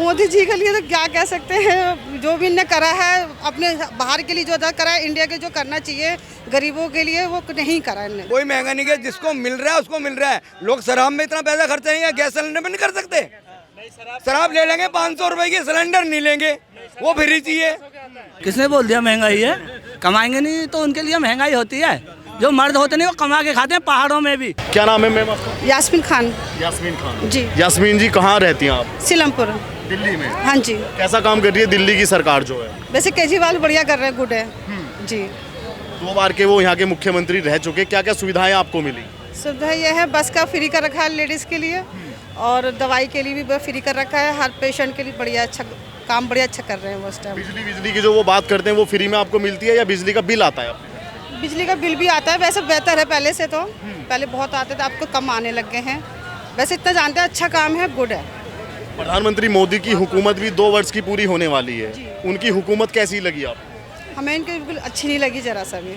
मोदी जी के लिए तो क्या कह सकते हैं, जो भी इन्हें करा है अपने बाहर के लिए जो करा है, इंडिया के जो करना चाहिए गरीबों के लिए वो नहीं करा इन्हें। कोई महंगा नहीं किया, जिसको मिल रहा है उसको मिल रहा है। लोग शराब में इतना पैसा खर्च नहीं है, गैस सिलेंडर में नहीं कर सकते। शराब ले लेंगे 500 रुपए की, सिलेंडर नहीं लेंगे, वो फ्री चाहिए। किसने बोल दिया महंगाई है? कमाएंगे नहीं तो उनके लिए महंगाई होती है। जो मर्द होते नहीं वो कमा के खाते हैं पहाड़ों में भी। क्या नाम है मैम आपका? यास्मीन खान। यास्मीन खान जी। यास्मीन जी कहाँ रहती हैं आप? सीलमपुर। दिल्ली में। हाँ जी। कैसा काम कर रही है दिल्ली की सरकार जो है? वैसे केजरीवाल बढ़िया कर रहे हैं, गुड है जी। 2 बार के वो यहाँ के मुख्यमंत्री रह चुके, क्या क्या सुविधाएं आपको मिली? सुविधा यह है, बस का फ्री कर रखा है लेडीज़ के लिए, और दवाई के लिए भी फ्री कर रखा है। हर पेशेंट के लिए बढ़िया अच्छा काम बढ़िया अच्छा कर रहे हैं वो इस टाइम। बिजली की जो वो बात करते हैं वो फ्री में आपको मिलती है या बिजली का बिल आता है आपके? बिजली का बिल भी आता है, वैसे बेहतर है पहले से। तो पहले बहुत आते थे, आपको कम आने लग गए हैं। वैसे इतना जानते हैं अच्छा काम है, गुड है। प्रधानमंत्री मोदी की हुकूमत भी 2 वर्ष की पूरी होने वाली है, उनकी हुकूमत कैसी लगी आपको? हमें इनकी बिल्कुल अच्छी नहीं लगी जरा सा भी।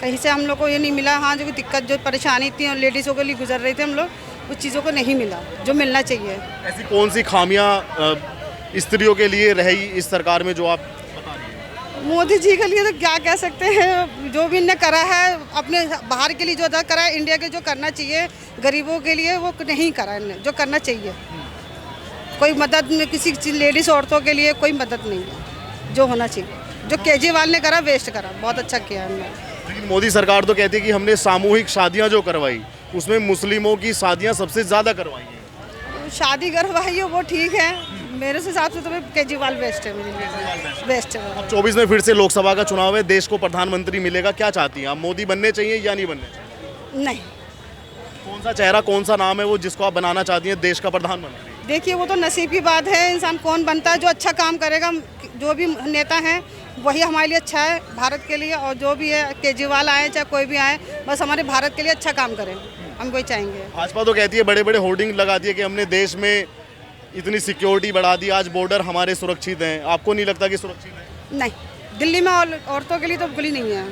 कहीं से हम लोग को ये नहीं मिला। हाँ, जो दिक्कत जो परेशानी थी और लेडीज़ों के लिए गुजर रहे थे हम लोग, उस चीज़ों को नहीं मिला जो मिलना चाहिए। ऐसी कौन सी खामियां स्त्रियों के लिए रही इस सरकार में जो आप बता रही हैं? मोदी जी के लिए तो क्या कह सकते हैं, जो भी इन्हें करा है अपने बाहर के लिए जो करा है, इंडिया के जो करना चाहिए गरीबों के लिए वो नहीं करा इन्हें, जो करना चाहिए। कोई मदद नहीं, किसी लेडीज़ औरतों के लिए कोई मदद नहीं है जो होना चाहिए। जो केजरीवाल ने करा वेस्ट करा, बहुत अच्छा किया इन्होंने। लेकिन मोदी सरकार तो कहती है कि हमने सामूहिक शादियां जो करवाई उसमें मुस्लिमों की शादियां सबसे ज़्यादा करवाई हैं। शादी करवाई हो वो ठीक है, मेरे हिसाब से तो केजरीवाल बेस्ट है, मेरे लिए बेस्ट है। अब 24 में फिर से लोकसभा का चुनाव है, देश को प्रधानमंत्री मिलेगा, क्या चाहती हैं आप? मोदी बनने चाहिए या नहीं बनने चाहिए? नहीं। कौन सा चेहरा, कौन सा नाम है वो जिसको आप बनाना चाहती हैं देश का प्रधानमंत्री? देखिए वो तो नसीब की बात है, इंसान कौन बनता है। जो अच्छा काम करेगा, जो भी नेता हैं वही हमारे लिए अच्छा है भारत के लिए। और जो भी है, केजरीवाल आए चाहे कोई भी आए, बस हमारे भारत के लिए अच्छा काम करें, हम वही चाहेंगे। भाजपा तो कहती है, बड़े बड़े होर्डिंग लगा दिए कि हमने देश में इतनी सिक्योरिटी बढ़ा दी, आज बॉर्डर हमारे सुरक्षित हैं। आपको नहीं लगता कि सुरक्षित है? नहीं, दिल्ली में औरतों के लिए तो बिल्कुल ही नहीं है।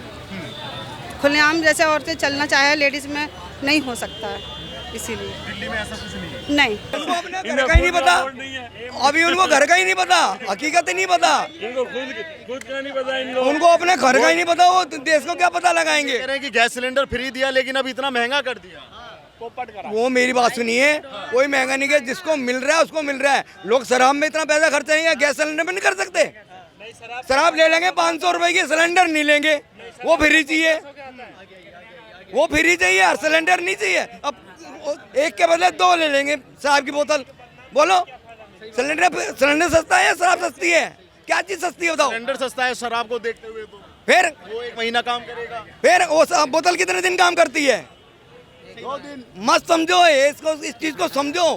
खुलेआम जैसे औरतें चलना चाहे लेडीज़ में नहीं हो सकता है, इसीलिए दिल्ली में ऐसा कुछ नहीं है। नहीं। उनको अपने घर का ही नहीं पता, अभी उनको घर का ही नहीं पता, हकीकत ही नहीं पता, इनको खुद का नहीं पता इनको। उनको अपने घर का ही नहीं पता, वो देश को क्या पता लगाएंगे। कह रहे हैं कि गैस सिलेंडर फ्री दिया लेकिन अब इतना महंगा कर दिया। वो मेरी बात सुनिए, कोई महंगा नहीं किया, जिसको मिल रहा है उसको मिल रहा है। लोग शराब में इतना पैसा खर्च नहीं है, गैस सिलेंडर में नहीं कर सकते। शराब ले लेंगे 500 रुपए की, सिलेंडर नहीं लेंगे, वो फ्री चाहिए, वो फ्री चाहिए, हर सिलेंडर नहीं चाहिए। अब एक के बदले 2 ले लेंगे शराब की बोतल। बोलो सिलेंडर सस्ता है या शराब सस्ती है? क्या चीज सस्ती है बताओ? सिलेंडर सस्ता है शराब को देखते हुए, तो फिर वो 1 महीना काम करेगा। फिर वो बोतल कितने दिन काम करती है? 2 दिन। मत समझो इसको, इस चीज को समझो।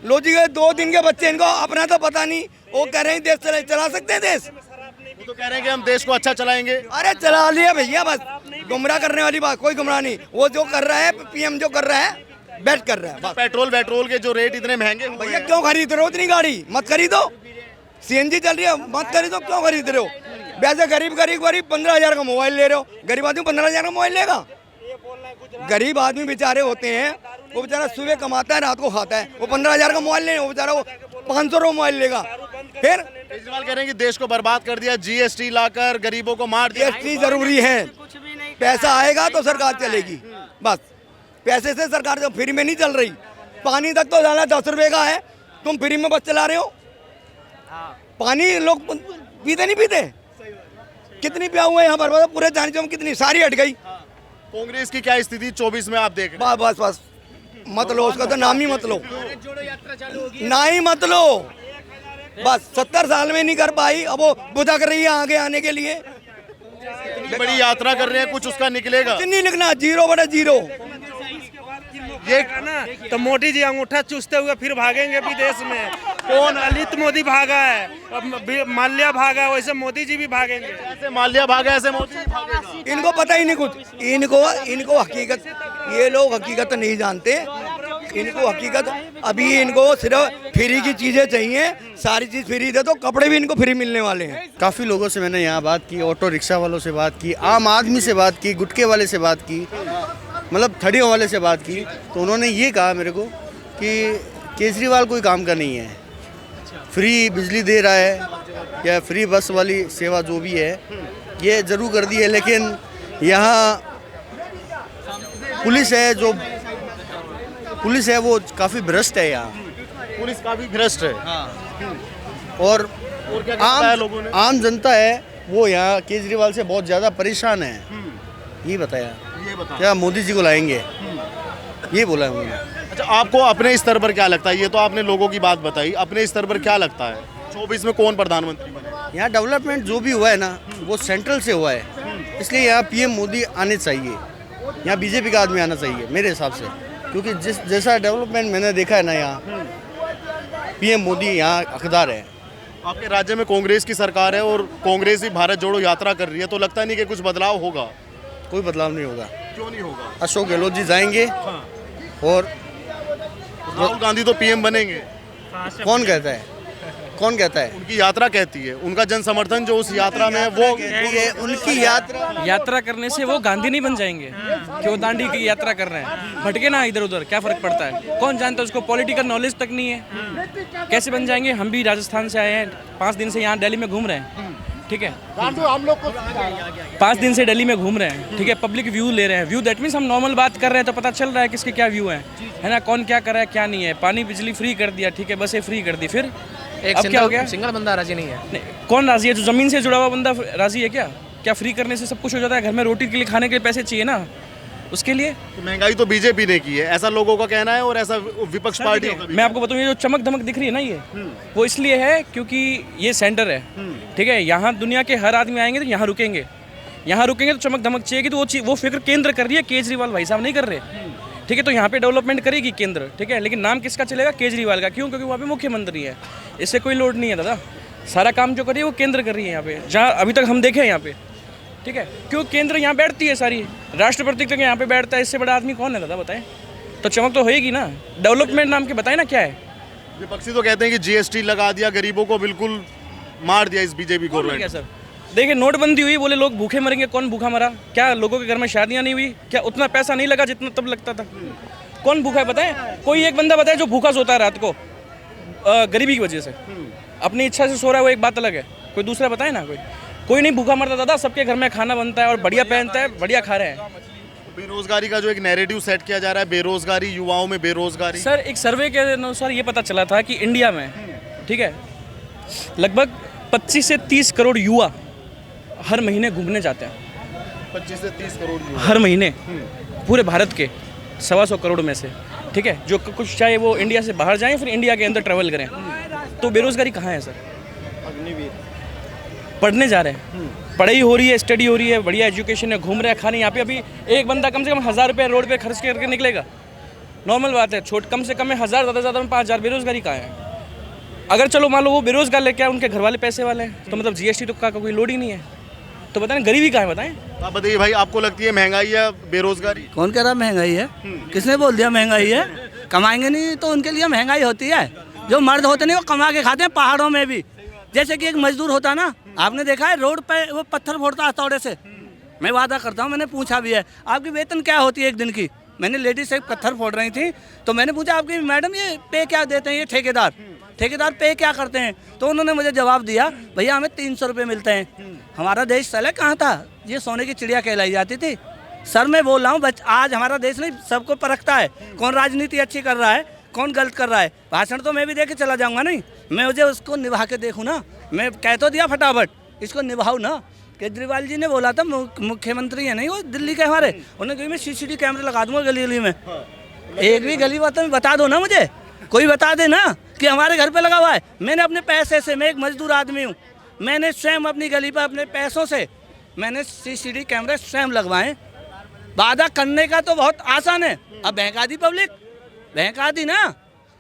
लॉजिक है, 2 दिन के बच्चे, इनको अपना तो पता नहीं, वो कह रहे हैं देश चला सकते हैं देश। वो तो कह रहे हैं कि हम देश को अच्छा चलाएंगे। अरे चला लिया भैया, बस गुमराह करने वाली बात, कोई गुमराह नहीं। वो जो कर रहा है, पीएम जो कर रहा है, बेट कर रहा है बस। पेट्रोल के जो रेट इतने महंगे हुए भैया हैं। क्यों खरीद रहे हो इतनी गाड़ी? मत खरीदो, सीएनजी चल रही है, मत खरीदो, क्यों खरीद रहे हो? वैसे गरीब 15,000 का मोबाइल ले रहे हो, गरीब आदमी 15,000 का मोबाइल लेगा? गरीब आदमी बेचारे होते हैं, वो बेचारा सुबह कमाता है, रात को खाता है, वो 15,000 का मोबाइल ले, वो बेचारा वो 500 का मोबाइल लेगा। फिर केजरीवाल कह रहे हैं कि देश को बर्बाद कर दिया, जीएसटी लाकर गरीबों को मार दिया। जीएसटी जरूरी है, पैसा आएगा तो सरकार चलेगी, बस पैसे से सरकार तो फ्री में नहीं चल रही। पानी तक तो डाला 10 रुपए का है, तुम फ्री में बस चला रहे हो। पानी लोग पीते नहीं पीते, कितनी पिया हुआ है यहाँ पर, पूरे जाने कितनी सारी हट गई। कांग्रेस की क्या स्थिति 24 में आप देख रहे हैं? बस मत लो, उसका तो नाम ही मत लो, ना ही मत लो। बस 70 साल में नहीं कर पाई, अब वो बुझक रही है आगे आने के लिए। इतनी बड़ी यात्रा कर रहे हैं, कुछ उसका निकलेगा? कुछ नहीं लिखना, 0/0। ये ना तो मोदी जी अंगूठा चूसते हुए फिर भागेंगे विदेश में। कौन ललित मोदी भागा है, अब माल्या भागा है, वैसे मोदी जी भी भागेंगे। ऐसे माल्या भागा, ऐसे मोदी जी भागेगा। इनको पता ही नहीं कुछ, इनको हकीकत, ये लोग हकीकत नहीं जानते, इनको हकीकत। अभी इनको सिर्फ फ्री की चीजें चाहिए, सारी चीज फ्री दे तो कपड़े भी इनको फ्री मिलने वाले हैं। काफ़ी लोगों से मैंने यहाँ बात की, ऑटो रिक्शा वालों से बात की, आम आदमी से बात की, गुटके वाले से बात की, मतलब थड़ियों वाले से बात की, तो उन्होंने ये कहा मेरे को कि केजरीवाल कोई काम का नहीं है, फ्री बिजली दे रहा है या फ्री बस वाली सेवा जो भी है ये ज़रूर कर दी है, लेकिन यहाँ पुलिस है वो काफ़ी भ्रष्ट है यहाँ। पुलिस काफी भ्रष्ट है। और क्या कहता है लोगों ने? आम जनता है वो यहाँ केजरीवाल से बहुत ज़्यादा परेशान है। ये बताया क्या मोदी जी को लाएंगे, ये बोला है उन्होंने। अच्छा, आपको अपने स्तर पर क्या लगता है? ये तो आपने लोगों की बात बताई, अपने स्तर पर क्या लगता है 24 में कौन प्रधानमंत्री बने? यहाँ डेवलपमेंट जो भी हुआ है ना वो सेंट्रल से हुआ है, इसलिए यहाँ पीएम मोदी आने चाहिए, यहाँ बीजेपी का आदमी आना चाहिए मेरे हिसाब से, क्योंकि जैसा डेवलपमेंट मैंने देखा है ना यहाँ पीएम मोदी यहाँ हकदार है। आपके राज्य में कांग्रेस की सरकार है और कांग्रेस ही भारत जोड़ो यात्रा कर रही है, तो लगता नहीं कि कुछ बदलाव होगा? कोई बदलाव नहीं होगा। क्यों नहीं होगा? अशोक गहलोत जी जाएंगे और राहुल गांधी तो पीएम बनेंगे। कौन कहता है, कौन कहता है? उनकी यात्रा कहती है, उनका जन समर्थन जो उस यात्रा में है वो उनकी यात्रा करने से वो गांधी नहीं बन जाएंगे कि वो दांडी की यात्रा कर रहे हैं। भटके ना इधर उधर, क्या फर्क पड़ता है? कौन जानता है? उसको पॉलिटिकल नॉलेज तक नहीं है, कैसे बन जाएंगे? हम भी राजस्थान से आए हैं, 5 दिन से यहाँ दिल्ली में घूम रहे हैं, ठीक है? हम लोग को 5 दिन से दिल्ली में घूम रहे हैं, ठीक है? पब्लिक व्यू ले रहे हैं। व्यू दैट मीन्स हम नॉर्मल बात कर रहे हैं तो पता चल रहा है किसके क्या व्यू है ना? कौन क्या कर रहा है क्या नहीं है। पानी बिजली फ्री कर दिया, ठीक है, बसें फ्री कर दी, फिर अब क्या हो गया? सिंगल बंदा राजी नहीं है। नहीं, कौन राजी है? जो जमीन से जुड़ा हुआ बंदा राजी है क्या? क्या फ्री करने से सब कुछ हो जाता है? घर में रोटी के लिए खाने के लिए पैसे चाहिए ना, उसके लिए। तो महंगाई तो बीजेपी ने की है, ऐसा लोगों का कहना है, और ऐसा विपक्ष पार्टी। मैं आपको बताऊं, ये जो चमक धमक दिख रही है ना, ये वो इसलिए है क्योंकि ये सेंटर है, ठीक है? यहाँ दुनिया के हर आदमी आएंगे तो यहाँ रुकेंगे, यहाँ रुकेंगे तो चमक धमक चाहिए, तो वो फिक्र केंद्र कर रही है, केजरीवाल भाई साहब नहीं कर रहे, ठीक है? तो यहाँ पे डेवलपमेंट करेगी केंद्र, ठीक है? लेकिन नाम किसका चलेगा? केजरीवाल का। क्यों? क्योंकि वहाँ पे मुख्यमंत्री है, इससे कोई लोड नहीं है दादा। सारा काम जो कर रही है वो केंद्र कर रही है यहाँ पे, जहाँ अभी तक हम देखे हैं यहाँ पे, ठीक है? क्यों? केंद्र यहाँ बैठती है सारी, राष्ट्रपति तक यहाँ पे बैठता है, इससे बड़ा आदमी कौन है दादा बताएं? तो चमक तो होएगी ना। डेवलपमेंट नाम के बताएं ना क्या है? विपक्षी तो कहते हैं कि जीएसटी लगा दिया, गरीबों को बिल्कुल मार दिया इस बीजेपी गवर्नमेंट। क्या सर? देखिए, नोटबंदी हुई, बोले लोग भूखे मरेंगे। कौन भूखा मरा? क्या लोगों के घर में शादियां नहीं हुई? क्या उतना पैसा नहीं लगा जितना तब लगता था? कौन भूखा है बताएं? कोई एक बंदा बताए जो भूखा सोता है रात को गरीबी की वजह से, अपनी इच्छा से सो रहा है, वो एक बात अलग है। कोई दूसरा बताए ना? कोई नहीं भूखा मरता दादा, सबके घर में खाना बनता है और बढ़िया पहनता है, बढ़िया खा रहे हैं। बेरोजगारी का जो एक नैरेटिव सेट किया जा रहा है, बेरोजगारी, युवाओं में बेरोजगारी। सर, एक सर्वे के अनुसार ये पता चला था कि इंडिया में, ठीक है, लगभग 25 से 30 करोड़ युवा हर महीने घूमने जाते हैं। 25 से 30 करोड़ युवा हर महीने, पूरे भारत के 125 करोड़ में से, ठीक है? जो कुछ चाहे वो इंडिया से बाहर जाएं, फिर इंडिया के अंदर ट्रैवल करें। तो बेरोजगारी कहाँ है सर? पढ़ने जा रहे हैं, पढ़ाई हो रही है, स्टडी हो रही है, बढ़िया एजुकेशन है, घूम रहे हैं, खाने। यहाँ पे अभी एक बंदा कम से कम 1000 रुपये रोड पे खर्च करके निकलेगा, नॉर्मल बात है। कम से कम में 1000, ज़्यादा से ज़्यादा में 5000। बेरोजगारी कहाँ है? अगर चलो मान लो वो बेरोजगार लेके आए, उनके घर वाले पैसे वाले हैं, तो मतलब जीएसटी तो का कोई लोड ही नहीं है। तो बताएं गरीबी कहाँ है? बताएं आप बताइए भाई, आपको लगती है महंगाई या बेरोजगारी? कौन कह रहा महंगाई है? किसने बोल दिया महंगाई है? कमाएंगे नहीं तो उनके लिए महंगाई होती है। जो मर्द होते नहीं वो कमा के खाते हैं, पहाड़ों में भी। जैसे कि एक मजदूर होता ना, आपने देखा है रोड पे वो पत्थर फोड़ता हथौड़े से। मैं वादा करता हूँ, मैंने पूछा भी है, आपकी वेतन क्या होती है एक दिन की? मैंने लेडीज से पत्थर फोड़ रही थी, तो मैंने पूछा आपकी मैडम ये पे क्या देते हैं ये ठेकेदार पे क्या करते हैं? तो उन्होंने मुझे जवाब दिया, भैया हमें 300 रुपये मिलते हैं। हमारा देश पहले कहाँ था? ये सोने की चिड़िया कहलाई जाती थी। सर मैं बोल रहा हूँ, आज हमारा देश नहीं सबको परखता है, कौन राजनीति अच्छी कर रहा है, कौन गलत कर रहा है। भाषण तो मैं भी दे के चला जाऊँगा नहीं, मैं मुझे उसको निभा के देखूँ ना। मैं कह तो दिया फटाफट, इसको निभाओ ना। केजरीवाल जी ने बोला था, मुख्यमंत्री है नहीं वो दिल्ली के हमारे, उन्होंने कहा मैं सीसीटीवी कैमरे लगा दूंगा गली गली में। एक भी गली बात में बता दो ना, मुझे कोई बता दे ना कि हमारे घर पे लगा हुआ है। मैंने अपने पैसे से, मैं एक मजदूर आदमी हूँ, मैंने स्वयं अपनी गली पर अपने पैसों से मैंने सीसीटीवी कैमरे स्वयं लगवाए। वादा करने का तो बहुत आसान है, अब बहका दी पब्लिक, बहका दी ना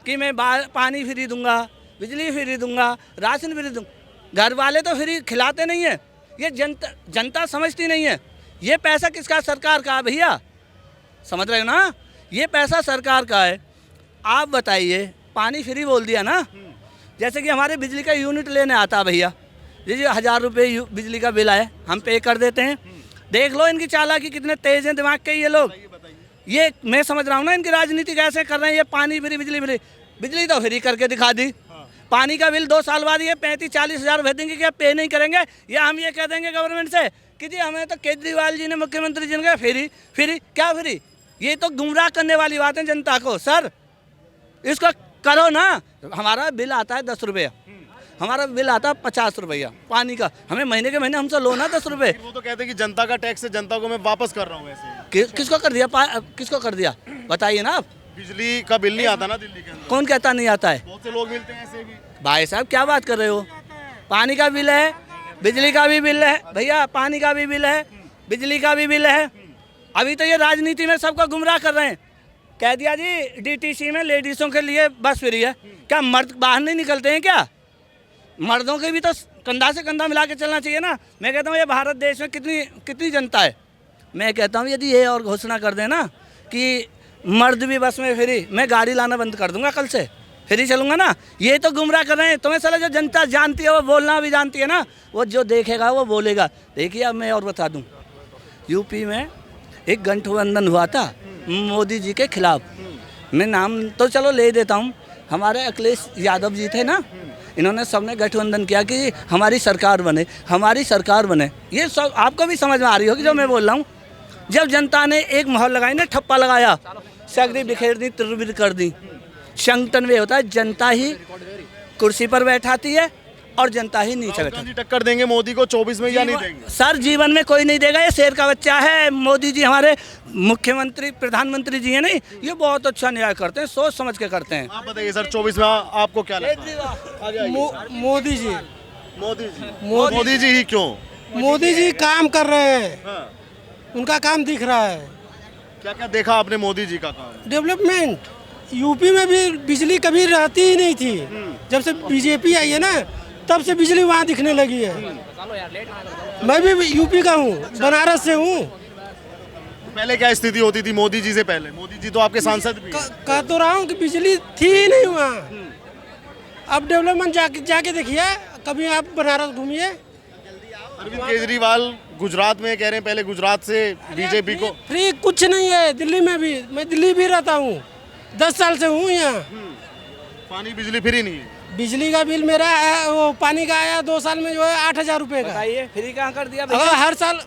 कि मैं पानी फ्री दूंगा, बिजली फ्री दूंगा, राशन फ्री दूंगा। घर वाले तो फ्री खिलाते नहीं है, ये जनता समझती नहीं है। ये पैसा किसका? सरकार का है भैया, समझ रहे हो ना? ये पैसा सरकार का है। आप बताइए, पानी फ्री बोल दिया ना, जैसे कि हमारे बिजली का यूनिट लेने आता भैया, जी 1000 रुपये बिजली का बिल आए, हम पे कर देते हैं। देख लो इनकी चालाकी कितने तेज हैं दिमाग के ये लोग। ये मैं समझ रहा हूँ ना इनकी राजनीति कैसे कर रहे हैं। ये पानी फ्री, बिजली फ्री, बिजली तो फ्री करके दिखा दी, पानी का बिल 2 साल बाद ये 35-40 हज़ार भेजेंगे, क्या पे नहीं करेंगे? या हम ये कह देंगे गवर्नमेंट से कि जी हमें तो केजरीवाल जी ने, मुख्यमंत्री जी ने कहा फ्री क्या फ्री? ये तो गुमराह करने वाली बात है जनता को। सर इसको करो ना। हमारा बिल आता है 10 रुपये, हमारा बिल आता है 50 रुपया पानी का, हमें महीने के महीने हमसे लो ना 10 रुपये। वो तो कहते हैं कि जनता का टैक्स है, जनता को मैं वापस कर रहा हूँ ऐसे। किसको कर दिया? किसको कर दिया बताइए ना आप। बिजली का बिल नहीं आता ना दिल्ली के अंदर, कौन कहता नहीं आता है? बहुत से लोग मिलते हैं ऐसे भी। भाई साहब क्या बात कर रहे हो? पानी का बिल है, बिजली का भी बिल है भैया, पानी का भी बिल है, बिजली का भी बिल है। अभी तो ये राजनीति में सबको गुमराह कर रहे हैं। कह दिया जी डीटीसी में लेडीज़ों के लिए बस फ्री है। क्या मर्द बाहर नहीं निकलते हैं क्या? मर्दों के भी तो कंधा से कंधा मिला के चलना चाहिए ना। मैं कहता हूँ ये भारत देश में कितनी जनता है। मैं कहता हूँ यदि ये और घोषणा कर दें ना कि मर्द भी बस में फ्री, मैं गाड़ी लाना बंद कर दूंगा, कल से फ्री चलूँगा ना। ये तो गुमराह कर रहे हैं। तुम्हें साला जो जनता जानती है वो बोलना भी जानती है ना, वो जो देखेगा वो बोलेगा। देखिए अब मैं और बता दूँ, यूपी में एक गठबंधन हुआ था मोदी जी के खिलाफ। मैं नाम तो चलो ले देता हूँ, हमारे अखिलेश यादव जी थे ना, इन्होंने सबने गठबंधन किया कि हमारी सरकार बने, हमारी सरकार बने। ये सब आपको भी समझ में आ रही होगी जो मैं बोल रहा हूँ। जब जनता ने एक मोहर लगाई ना, ठप्पा लगाया, सगरी बिखेर दी, तिरबिर कर दी। संगठन में होता है जनता ही कुर्सी पर बैठाती है और जनता ही नीचे बैठा। टक्कर देंगे मोदी को 24 में या नहीं देंगे? सर जीवन में कोई नहीं देगा, ये शेर का बच्चा है। मोदी जी हमारे मुख्यमंत्री प्रधानमंत्री जी है नहीं, ये बहुत अच्छा न्याय करते हैं, सोच समझ के करते हैं। आप बताइए सर 24 में आपको क्या लगता है? मोदी जी मोदी जी ही क्यों? मोदी जी काम कर रहे हैं, हाँ। उनका काम दिख रहा है। क्या क्या देखा आपने मोदी जी का काम? डेवलपमेंट यूपी में भी बिजली कभी रहती ही नहीं थी, जब से बीजेपी आई है ना तब से बिजली वहाँ दिखने लगी है। मैं भी यूपी का हूँ, बनारस से हूँ। पहले क्या स्थिति होती थी मोदी जी से पहले? मोदी जी तो आपके सांसद भी हैं। कह तो रहा हूँ कि बिजली थी ही नहीं वहाँ। अब डेवलपमेंट जाके देखिए, कभी आप बनारस घूमिए। अरविंद केजरीवाल गुजरात में कह रहे हैं पहले गुजरात से बीजेपी को फ्री कुछ नहीं है। दिल्ली में भी, मैं दिल्ली भी रहता हूँ, 10 साल से हूँ यहाँ। पानी बिजली फ्री नहीं है। बिजली का बिल मेरा वो पानी का आया 2 साल में जो है 8,000 रुपये का। फ्री कहाँ कर दिया? अगर हर साल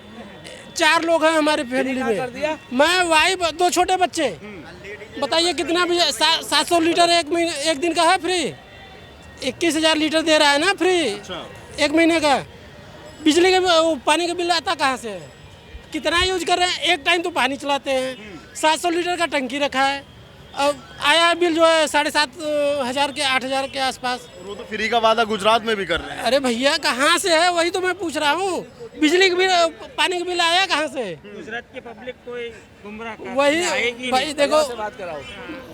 4 लोग हैं हमारे फैमिली में, मैं वाइफ 2 छोटे बच्चे। बताइए कितना भी 700 लीटर एक दिन का है फ्री। 21,000 लीटर दे रहा है ना फ्री एक महीने का। बिजली का पानी का बिल आता कहाँ से है? कितना यूज कर रहे हैं? एक टाइम तो पानी चलाते हैं। 700 लीटर का टंकी रखा है। अब आया बिल जो है 7,500 के 8,000 के आसपास। वो तो फ्री का वादा गुजरात में भी कर रहे हैं। अरे भैया कहाँ से है? वही तो मैं पूछ रहा हूँ। बिजली का बिल, पानी का बिल आया कहाँ से? गुजरात की पब्लिक को गुमराह वही भाई देखो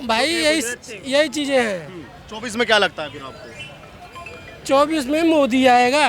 भाई, यही चीजें हैं। 24 में क्या लगता है फिर आपको? 24 में मोदी आएगा।